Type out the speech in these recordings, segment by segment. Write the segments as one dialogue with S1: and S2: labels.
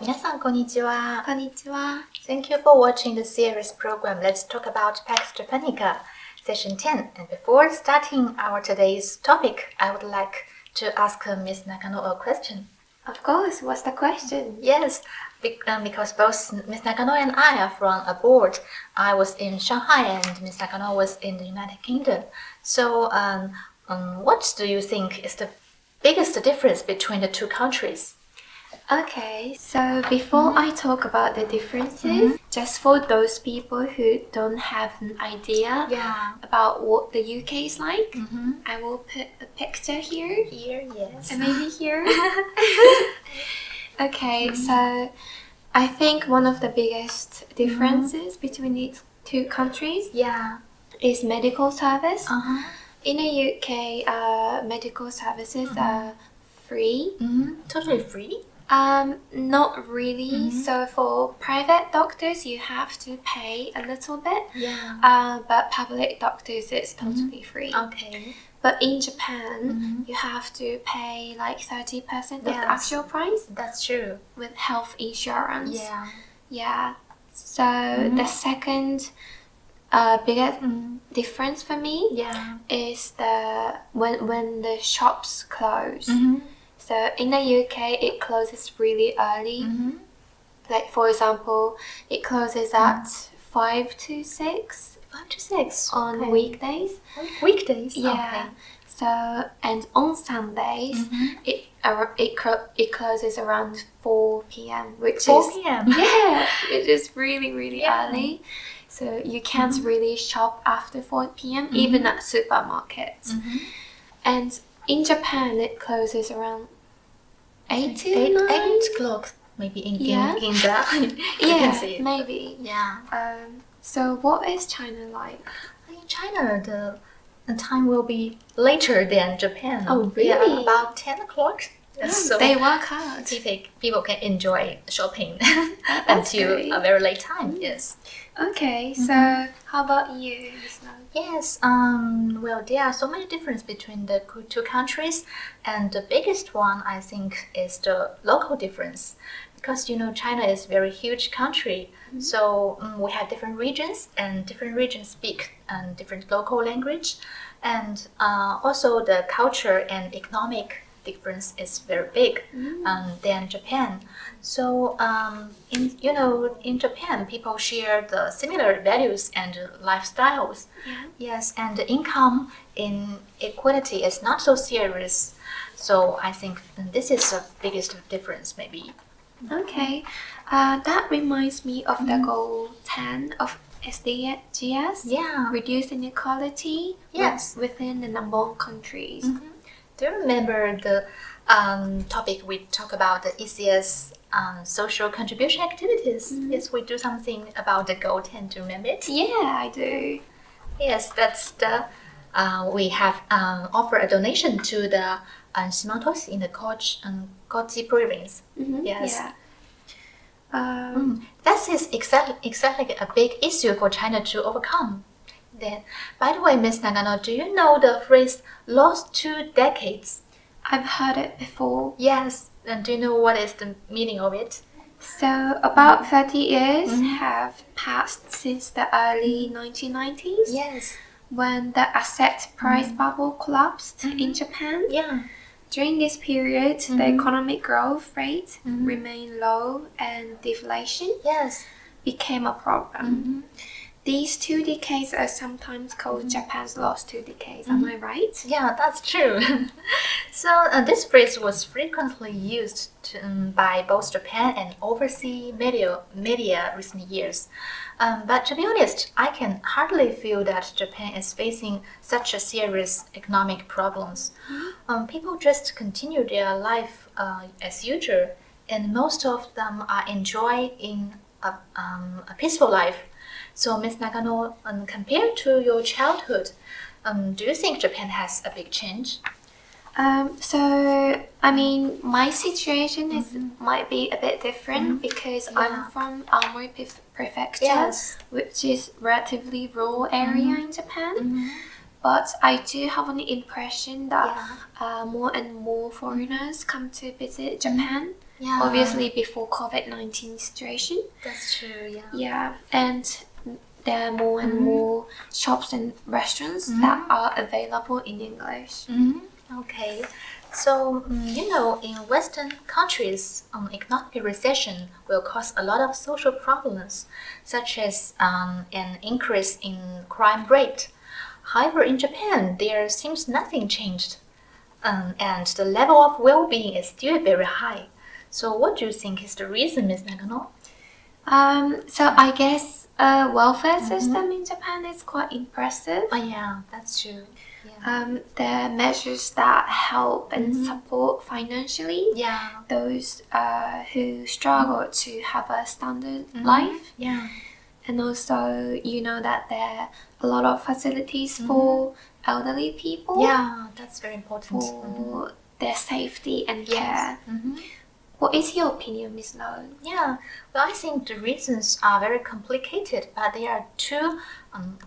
S1: 皆さんこんにちは。
S2: こんにちは。
S1: Thank you for watching the series program. Let's talk about Pax Japonica, session 10. And before starting our today's topic, I would like to ask Ms. Nakano a question.
S2: Of course, what's the question?
S1: Yes, because both Ms. Nakano and I are from abroad. I was in Shanghai and Ms. Nakano was in the United Kingdom. So, what do you think is the biggest difference between the two countries?
S2: Okay, so before I talk about the differences, just for those people who don't have an idea about what the UK is like, I will put a picture here.
S1: Here, yes.
S2: And maybe here. Okay, so I think one of the biggest differences between these two countries is medical service. In the UK, medical services are free.
S1: Totally free?
S2: Not really. So for private doctors, you have to pay a little bit. But public doctors, it's totally free.
S1: Okay.
S2: But in Japan, you have to pay like 30% of the actual price.
S1: That's true.
S2: With health insurance.
S1: Yeah.
S2: So the second biggest difference for me is when the shops close. So in the UK, it closes really early. Like for example, it closes at 5 to 6.
S1: 5 to 6
S2: on weekdays.
S1: Weekdays?
S2: Yeah.
S1: Okay.
S2: So and on Sundays, it closes around 4 p.m. which
S1: 4
S2: is
S1: p.m.
S2: which is really early. So you can't really shop after 4 p.m. even at supermarkets. And in Japan, it closes around 8 to 9.
S1: 8 o'clock, maybe in Ginza. You can see it.
S2: Maybe.
S1: Yeah.
S2: So what is China like?
S1: In China, the time will be later than Japan.
S2: Oh, really?
S1: Yeah, about 10 o'clock. So
S2: they work hard.
S1: People can enjoy shopping
S2: That's
S1: until
S2: great.
S1: a very late time. Yes.
S2: Okay, so how about you?
S1: Yes, well, there are so many differences between the two countries, and the biggest one, I think, is the local difference. Because, China is a very huge country, so we have different regions, and different regions speak different local language, and also the culture and economic difference is very big than Japan. So in Japan, people share the similar values and lifestyles. Yes, and the income inequality is not so serious. So I think this is the biggest difference, maybe.
S2: Okay, that reminds me of the goal 10 of SDGs. Reduce inequality within the number of countries.
S1: Do you remember the topic we talk about, the ECS social contribution activities? Yes, we do something about the goal 10. Do you remember it?
S2: Yeah, I do.
S1: Yes, that's the we have offered a donation to the Shimantoshi in the Kochi province. Yes. That is exactly a big issue for China to overcome. Then, by the way, Ms. Nagano, do you know the phrase "lost 2 decades"?
S2: I've heard it before.
S1: Yes, and do you know what is the meaning of it?
S2: So, about 30 years have passed since the early 1990s.
S1: Yes.
S2: When the asset price bubble collapsed in Japan. During this period, the economic growth rate remained low and deflation became a problem. These 2 decades are sometimes called Japan's lost 2 decades. Am I right?
S1: Yeah, that's true. So this phrase was frequently used by both Japan and overseas media recent years. But to be honest, I can hardly feel that Japan is facing such a serious economic problems. People just continue their life as usual, and most of them are enjoying a peaceful life. So, Ms. Nagano, compared to your childhood, do you think Japan has a big change?
S2: So, I mean, my situation might be a bit different because I'm from Aomori Prefecture, which is relatively rural area in Japan. But I do have an impression that more and more foreigners come to visit Japan.
S1: Yeah.
S2: Obviously, before COVID-19 situation.
S1: That's true, yeah.
S2: Yeah, and there are more and more shops and restaurants that are available in English.
S1: Okay. So, in Western countries, economic recession will cause a lot of social problems, such as an increase in crime rate. However, in Japan, there seems nothing changed, and the level of well-being is still very high. So, what do you think is the reason, Ms. Nagano?
S2: So I guess welfare system in Japan is quite impressive.
S1: Oh yeah, that's true. Yeah.
S2: There are measures that help and support financially those who struggle to have a standard life.
S1: Yeah.
S2: And also, that there are a lot of facilities for elderly people.
S1: Yeah, that's very important.
S2: For their safety and care. What is your opinion, Ms. Lo?
S1: Yeah, well, I think the reasons are very complicated, but there are two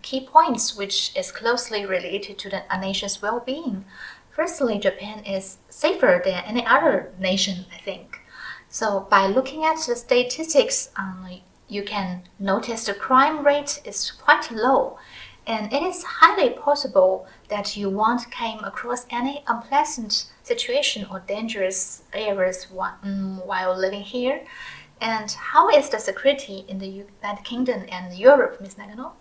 S1: key points which is closely related to a nation's well-being. Firstly, Japan is safer than any other nation, I think. So by looking at the statistics, you can notice the crime rate is quite low. And it is highly possible that you won't came across any unpleasant situation or dangerous areas while living here. And how is the security in the United Kingdom and Europe, Ms. Nagano?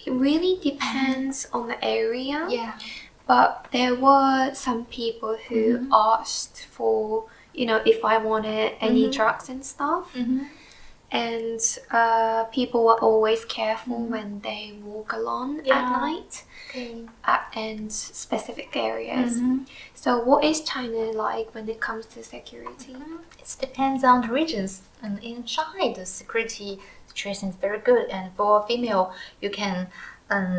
S2: It really depends on the area.
S1: Yeah.
S2: But there were some people who asked for, if I wanted any drugs and stuff. And people were always careful when they walk alone at night and specific areas. So what is China like when it comes to security?
S1: It depends on the regions. And in Shanghai, the security situation is very good. And for a female, you can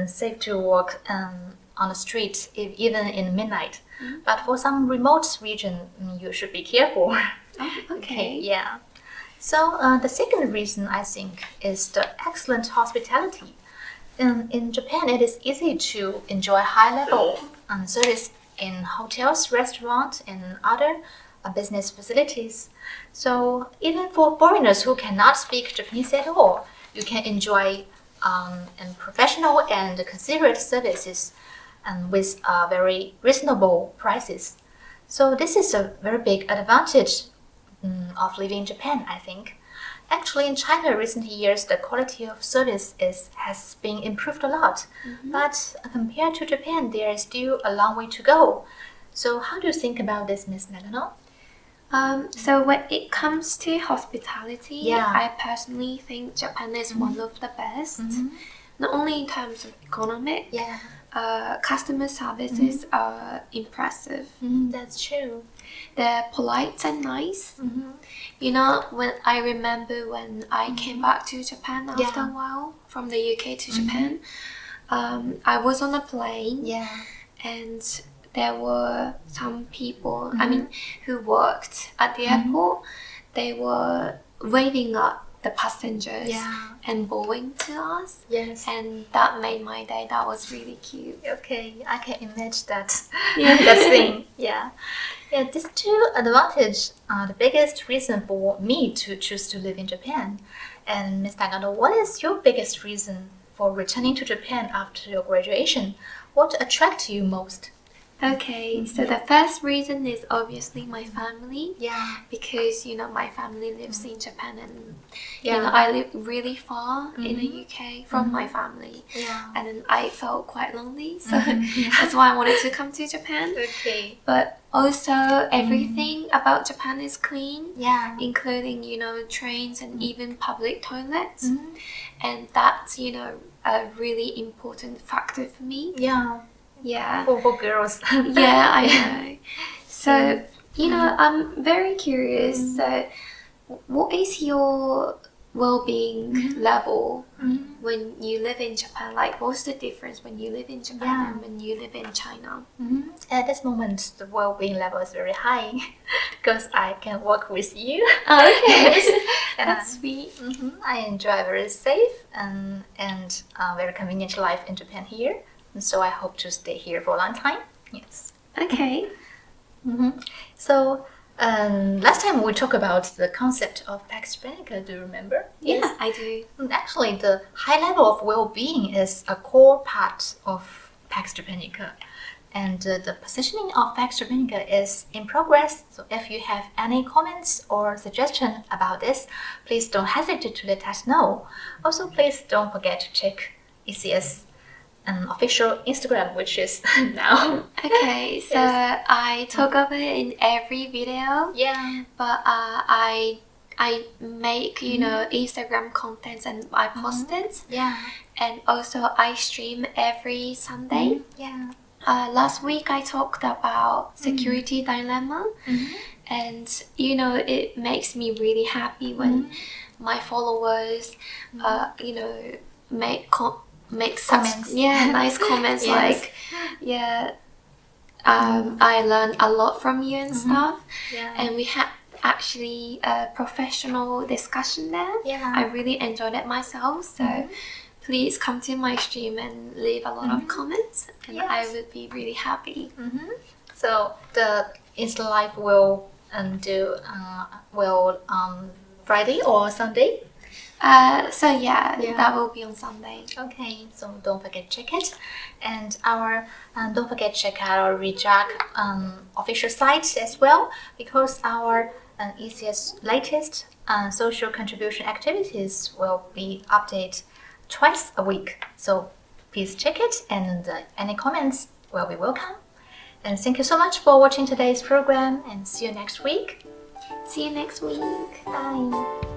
S1: safe to walk on the street even in midnight. But for some remote region, you should be careful.
S2: Oh, okay.
S1: Yeah. So the second reason, I think, is the excellent hospitality. In Japan, it is easy to enjoy high-level service in hotels, restaurants, and other business facilities. So even for foreigners who cannot speak Japanese at all, you can enjoy and professional and considerate services with very reasonable prices. So this is a very big advantage of living in Japan, I think. Actually, in China, in recent years, the quality of service has been improved a lot. But compared to Japan, there is still a long way to go. So how do you think about this, Ms. Nagano?
S2: So when it comes to hospitality, I personally think Japan is one of the best. Not only in terms of economic, customer services are impressive.
S1: That's true.
S2: They're polite and nice. When I remember when I came back to Japan after a while from the UK to Japan, I was on a plane and there were some people, who worked at the airport. They were waving at the passengers and bowing to us.
S1: Yes.
S2: And that made my day. That was really cute.
S1: Okay, I can imagine that. That thing. Yeah, these two advantages are the biggest reason for me to choose to live in Japan. And Ms. Nagano, what is your biggest reason for returning to Japan after your graduation? What attracts you most?
S2: Okay, so the first reason is obviously my family.
S1: Yeah.
S2: Because, my family lives in Japan and, I live really far in the UK from my family.
S1: Yeah.
S2: And then I felt quite lonely, so that's why I wanted to come to Japan.
S1: Okay.
S2: But also, everything about Japan is clean.
S1: Yeah.
S2: Including, trains and even public toilets. And that's, a really important factor for me.
S1: Yeah.
S2: Yeah.
S1: For girls.
S2: Yeah, I know. So, I'm very curious. So, what is your well-being level when you live in Japan? Like, what's the difference when you live in Japan and when you live in China?
S1: At this moment, the well-being level is very high because I can work with you.
S2: Oh, okay. That's sweet.
S1: I enjoy very safe and very convenient life in Japan here. So I hope to stay here for a long time. Yes.
S2: Okay.
S1: So Last time we talked about the concept of Pax Japonica, do you remember?
S2: Yeah,
S1: Yes.
S2: I do.
S1: Actually, the high level of well-being is a core part of Pax Japonica. And the positioning of Pax Japonica is in progress. So if you have any comments or suggestion about this, please don't hesitate to let us know. Also, please don't forget to check ECS official Instagram, which is now.
S2: Okay, so
S1: Yes.
S2: I talk about it in every video.
S1: Yeah.
S2: But I make Instagram contents and I post it.
S1: Yeah.
S2: And also I stream every Sunday.
S1: Yeah.
S2: Last week I talked about security dilemma, and it makes me really happy when my followers make
S1: Comments.
S2: nice comments.
S1: Yes.
S2: Like I learned a lot from you and stuff.
S1: Yeah.
S2: And we had actually a professional discussion there.
S1: Yeah.
S2: I really enjoyed it myself, so please come to my stream and leave a lot of comments, and
S1: Yes.
S2: I would be really happy.
S1: So the Insta Live will Friday or Sunday?
S2: So that will be on Sunday.
S1: Okay, so don't forget to check it, and don't forget to check out our Rejack official site as well, because our ECS latest social contribution activities will be updated twice a week. So please check it, and any comments will be welcome. And thank you so much for watching today's program, and see you next week.
S2: See you next week.
S1: Bye.